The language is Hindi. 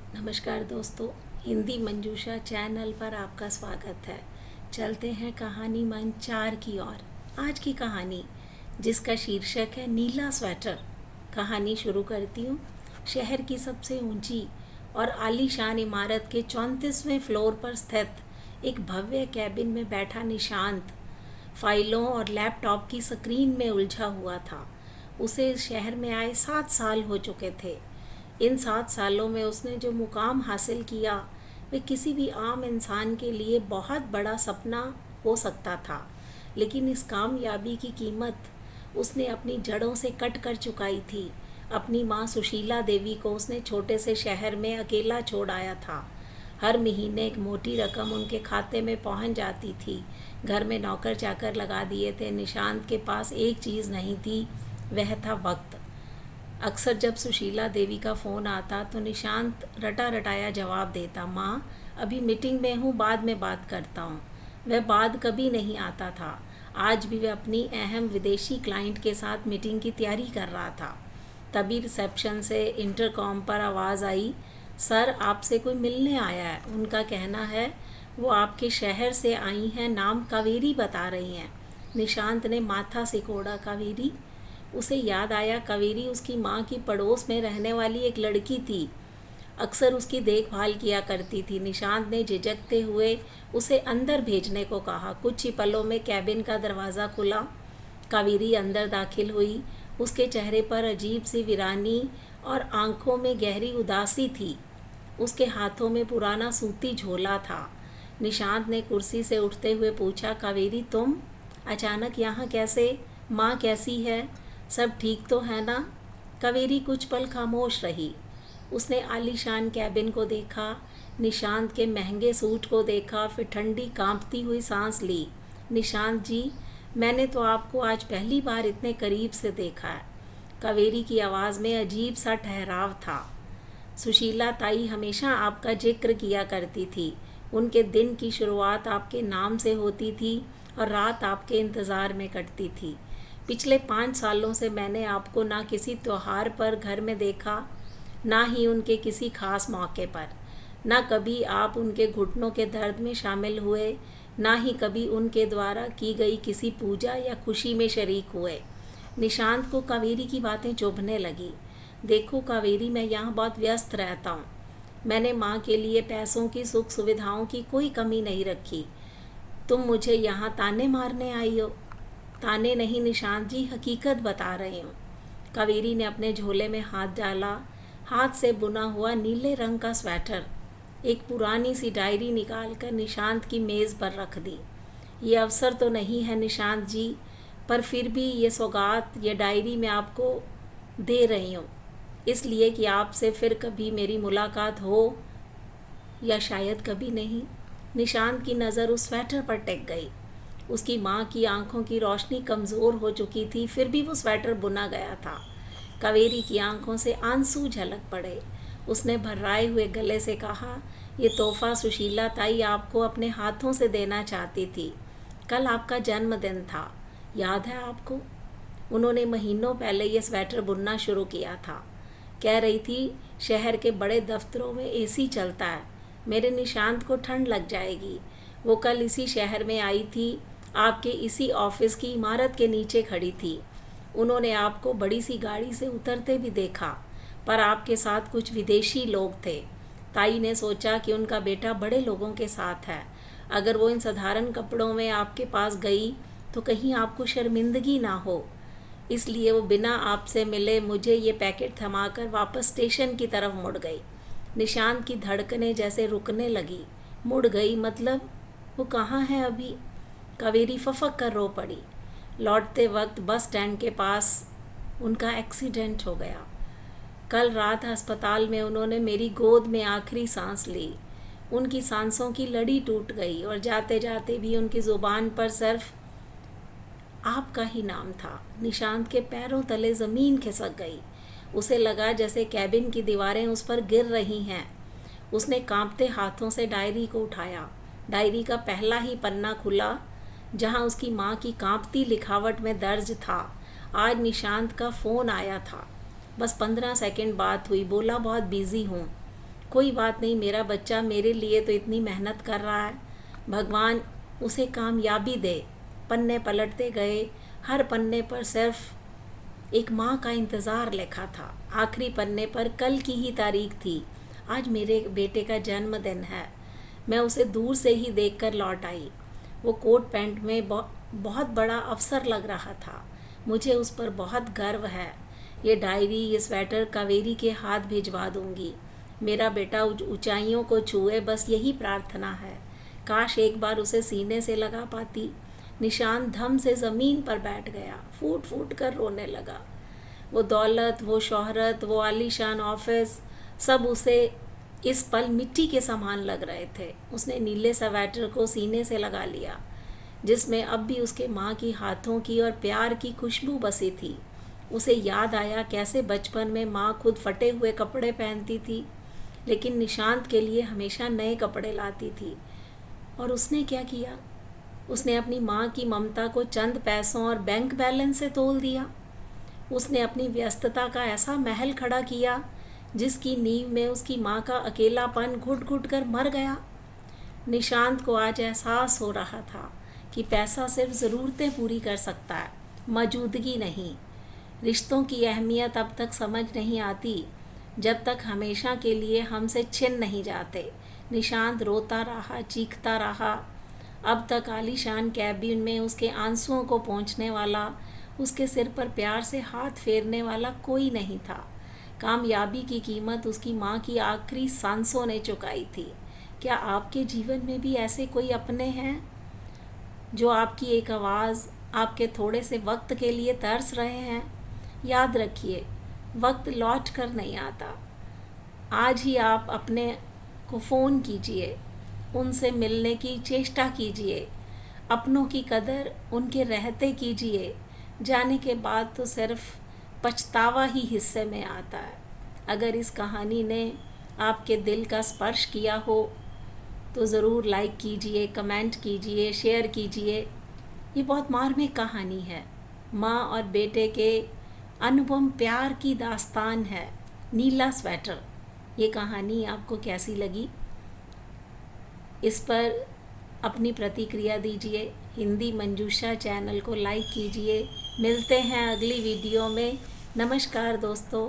नमस्कार दोस्तों, हिंदी मंजूषा चैनल पर आपका स्वागत है। चलते हैं कहानी मन 4 की ओर। आज की कहानी जिसका शीर्षक है नीला स्वेटर। कहानी शुरू करती हूँ। शहर की सबसे ऊंची और आलीशान इमारत के 34वें फ्लोर पर स्थित एक भव्य कैबिन में बैठा निशांत फाइलों और लैपटॉप की स्क्रीन में उलझा हुआ था। उसे इस शहर में आए 7 साल हो चुके थे। इन 7 सालों में उसने जो मुकाम हासिल किया वे किसी भी आम इंसान के लिए बहुत बड़ा सपना हो सकता था, लेकिन इस कामयाबी की कीमत उसने अपनी जड़ों से कट कर चुकाई थी। अपनी माँ सुशीला देवी को उसने छोटे से शहर में अकेला छोड़ आया था। हर महीने एक मोटी रकम उनके खाते में पहुंच जाती थी। घर में नौकर चाकर लगा दिए थे। निशांत के पास एक चीज़ नहीं थी, वह था वक्त। अक्सर जब सुशीला देवी का फ़ोन आता तो निशांत रटा रटाया जवाब देता, माँ अभी मीटिंग में हूँ, बाद में बात करता हूँ। वह बाद कभी नहीं आता था। आज भी वह अपनी अहम विदेशी क्लाइंट के साथ मीटिंग की तैयारी कर रहा था। तभी रिसेप्शन से इंटरकॉम पर आवाज़ आई, सर आपसे कोई मिलने आया है। उनका कहना है वो आपके शहर से आई हैं, नाम कावेरी बता रही हैं। निशांत ने माथा सिकोड़ा। कावेरी? उसे याद आया कावेरी उसकी माँ की पड़ोस में रहने वाली एक लड़की थी, अक्सर उसकी देखभाल किया करती थी। निशांत ने झिझकते हुए उसे अंदर भेजने को कहा। कुछ ही पलों में कैबिन का दरवाज़ा खुला। कावेरी अंदर दाखिल हुई। उसके चेहरे पर अजीब सी वीरानी और आंखों में गहरी उदासी थी। उसके हाथों में पुराना सूती झोला था। निशांत ने कुर्सी से उठते हुए पूछा, कावेरी तुम अचानक यहाँ कैसे? माँ कैसी है? सब ठीक तो है ना? कावेरी कुछ पल खामोश रही। उसने आलीशान कैबिन को देखा, निशांत के महंगे सूट को देखा, फिर ठंडी कांपती हुई सांस ली। निशांत जी, मैंने तो आपको आज पहली बार इतने करीब से देखा है। कावेरी की आवाज़ में अजीब सा ठहराव था। सुशीला ताई हमेशा आपका जिक्र किया करती थी। उनके दिन की शुरुआत आपके नाम से होती थी और रात आपके इंतज़ार में कटती थी। पिछले 5 सालों से मैंने आपको ना किसी त्योहार पर घर में देखा, ना ही उनके किसी खास मौके पर। ना कभी आप उनके घुटनों के दर्द में शामिल हुए, ना ही कभी उनके द्वारा की गई किसी पूजा या खुशी में शरीक हुए। निशांत को कावेरी की बातें चुभने लगी। देखो कावेरी, मैं यहाँ बहुत व्यस्त रहता हूँ। मैंने माँ के लिए पैसों की, सुख सुविधाओं की कोई कमी नहीं रखी। तुम मुझे यहाँ ताने मारने आई हो? ताने नहीं निशांत जी, हकीकत बता रही हूँ। कावेरी ने अपने झोले में हाथ डाला। हाथ से बुना हुआ नीले रंग का स्वेटर, एक पुरानी सी डायरी निकालकर निशांत की मेज़ पर रख दी। ये अवसर तो नहीं है निशांत जी, पर फिर भी ये सौगात, ये डायरी मैं आपको दे रही हूँ, इसलिए कि आपसे फिर कभी मेरी मुलाकात हो या शायद कभी नहीं। निशांत की नज़र उस स्वेटर पर टिक गई। उसकी माँ की आंखों की रोशनी कमज़ोर हो चुकी थी, फिर भी वो स्वेटर बुना गया था। कावेरी की आंखों से आंसू झलक पड़े। उसने भर्राए हुए गले से कहा, ये तोहफ़ा सुशीला ताई आपको अपने हाथों से देना चाहती थी। कल आपका जन्मदिन था, याद है आपको? उन्होंने महीनों पहले ये स्वेटर बुनना शुरू किया था। कह रही थी शहर के बड़े दफ्तरों में एसी चलता है, मेरे निशांत को ठंड लग जाएगी। वो कल इसी शहर में आई थी, आपके इसी ऑफिस की इमारत के नीचे खड़ी थी। उन्होंने आपको बड़ी सी गाड़ी से उतरते भी देखा, पर आपके साथ कुछ विदेशी लोग थे। ताई ने सोचा कि उनका बेटा बड़े लोगों के साथ है, अगर वो इन साधारण कपड़ों में आपके पास गई तो कहीं आपको शर्मिंदगी ना हो। इसलिए वो बिना आपसे मिले मुझे ये पैकेट थमाकर वापस स्टेशन की तरफ मुड़ गई। निशांत की धड़कनें जैसे रुकने लगी। मुड़ गई मतलब? वो कहाँ है अभी? कावेरी फफक कर रो पड़ी। लौटते वक्त बस स्टैंड के पास उनका एक्सीडेंट हो गया। कल रात अस्पताल में उन्होंने मेरी गोद में आखिरी सांस ली। उनकी सांसों की लड़ी टूट गई और जाते जाते भी उनकी ज़ुबान पर सिर्फ आपका ही नाम था। निशांत के पैरों तले ज़मीन खिसक गई। उसे लगा जैसे कैबिन की दीवारें उस पर गिर रही हैं। उसने कांपते हाथों से डायरी को उठाया। डायरी का पहला ही पन्ना खुला, जहां उसकी माँ की कांपती लिखावट में दर्ज था, आज निशांत का फ़ोन आया था। बस 15 सेकंड बात हुई। बोला, बहुत बिज़ी हूँ। कोई बात नहीं, मेरा बच्चा मेरे लिए तो इतनी मेहनत कर रहा है, भगवान उसे कामयाबी दे। पन्ने पलटते गए, हर पन्ने पर सिर्फ एक माँ का इंतज़ार लिखा था। आखिरी पन्ने पर कल की ही तारीख थी, आज मेरे बेटे का जन्मदिन है। मैं उसे दूर से ही देखकर लौट आई। वो कोट पैंट में बहुत बड़ा अफसर लग रहा था। मुझे उस पर बहुत गर्व है। ये डायरी, ये स्वेटर कावेरी के हाथ भिजवा दूंगी। मेरा बेटा ऊंचाइयों को छुए, बस यही प्रार्थना है। काश एक बार उसे सीने से लगा पाती। निशांत धम से ज़मीन पर बैठ गया, फूट फूट कर रोने लगा। वो दौलत, वो शोहरत, वो आलीशान ऑफिस, सब उसे इस पल मिट्टी के समान लग रहे थे। उसने नीले स्वेटर को सीने से लगा लिया, जिसमें अब भी उसके माँ की हाथों की और प्यार की खुशबू बसी थी। उसे याद आया कैसे बचपन में माँ खुद फटे हुए कपड़े पहनती थी, लेकिन निशांत के लिए हमेशा नए कपड़े लाती थी। और उसने क्या किया? उसने अपनी माँ की ममता को चंद पैसों और बैंक बैलेंस से तोल दिया। उसने अपनी व्यस्तता का ऐसा महल खड़ा किया जिसकी नींव में उसकी माँ का अकेलापन घुट घुट कर मर गया। निशांत को आज एहसास हो रहा था कि पैसा सिर्फ ज़रूरतें पूरी कर सकता है, मौजूदगी नहीं। रिश्तों की अहमियत अब तक समझ नहीं आती जब तक हमेशा के लिए हमसे छिन नहीं जाते। निशांत रोता रहा, चीखता रहा। अब तक आलीशान कैबिन में उसके आंसुओं को पोंछने वाला, उसके सिर पर प्यार से हाथ फेरने वाला कोई नहीं था। कामयाबी की कीमत उसकी माँ की आखिरी सांसों ने चुकाई थी। क्या आपके जीवन में भी ऐसे कोई अपने हैं जो आपकी एक आवाज़, आपके थोड़े से वक्त के लिए तरस रहे हैं? याद रखिए, वक्त लौट कर नहीं आता। आज ही आप अपने को फ़ोन कीजिए, उनसे मिलने की चेष्टा कीजिए। अपनों की कदर उनके रहते कीजिए। जाने के बाद तो सिर्फ पछतावा ही हिस्से में आता है। अगर इस कहानी ने आपके दिल का स्पर्श किया हो तो ज़रूर लाइक कीजिए, कमेंट कीजिए, शेयर कीजिए। ये बहुत मार्मिक कहानी है। माँ और बेटे के अनुपम प्यार की दास्तान है, नीला स्वेटर। ये कहानी आपको कैसी लगी? इस पर अपनी प्रतिक्रिया दीजिए। हिंदी मंजूषा चैनल को लाइक कीजिए। मिलते हैं अगली वीडियो में। नमस्कार दोस्तों।